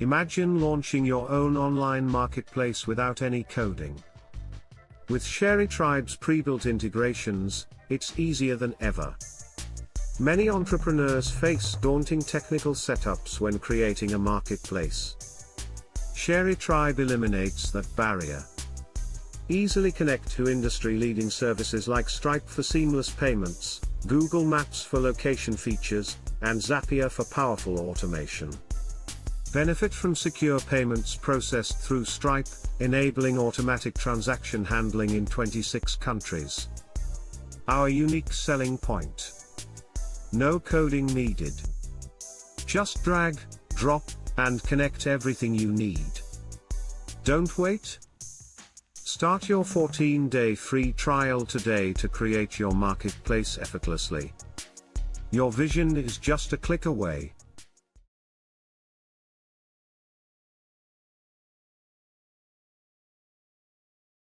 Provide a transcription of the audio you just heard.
Imagine launching your own online marketplace without any coding. With Sharetribe's pre-built integrations, it's easier than ever. Many entrepreneurs face daunting technical setups when creating a marketplace. Sharetribe eliminates that barrier. Easily connect to industry-leading services like Stripe for seamless payments, Google Maps for location features, and Zapier for powerful automation. Benefit from secure payments processed through Stripe, enabling automatic transaction handling in 26 countries. Our unique selling point. No coding needed. Just drag, drop, and connect everything you need. Don't wait. Start your 14-day free trial today to create your marketplace effortlessly. Your vision is just a click away.